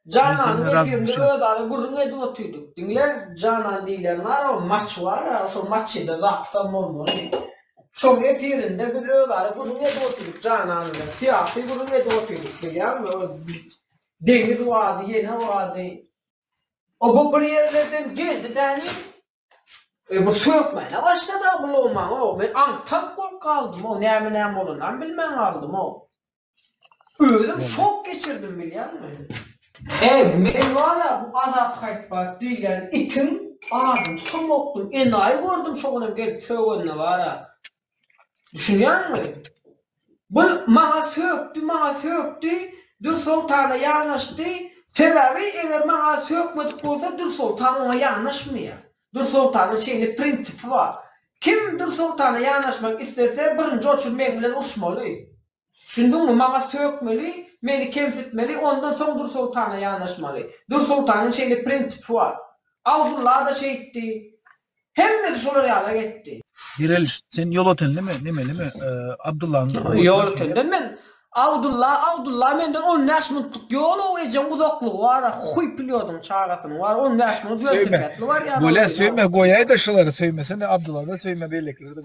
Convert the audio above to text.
Canan'ın seninle efirinde razmışım. ödalı gurrun edi otuyduk. Dinler Canan deyilen var o maç var ya, o maçı da zaten olmalı. Şol efirinde biz ödalı gurrun edi otuyduk Canan'la. Siyasi gurrun edi otuyduk biliyor musun? Deniz vardı, yine vardı. O bu bir yerlerden geldi deni. Bu sökmeye başladı bu olmam o. Ben antam kaldım o. Ne olundan bilmem aldım o. Özüm şok geçirdim biliyor musun? Men var ya bu Azat Kaytbaz deyilen itin ağzım tamoktum. Enayi gördüm şoğunum gelip söğününe var ya. Düşünüyor musun? Bu maha söktü. Dur Sultan'a yanaştı. Sebebi eğer maha sökmedik olsa Dur Sultan ona yanaşmıyor. Dur Sultan'ın şeyli prinsipi var. Kim Dur Sultan'a yanaşmak istese birinci uçur ben bilen uçmalı. Düşündün mü? Maha sökmeli, beni kemsitmeli, ondan sonra Dur Sultan'a yanaşmalı. Dur Sultan'ın şeyli prinsipi var. Avdullah da şey etti. Hem de şoları yala gitti. Direliş. Sen yol otelinde mi? Ne mi? Abdullah'ın. Yol ötenden men Abdullah menden 10 yaş mutluk yolu o ecem uzaklığı var. Huy biliyordum çağrasını var. 10 yaş mutluk Söyleme. gözüketli var ya. Böyle söyleme. Goyayı da şuları söyleme. Sen de Abdullah'da söyleme bellekleri de.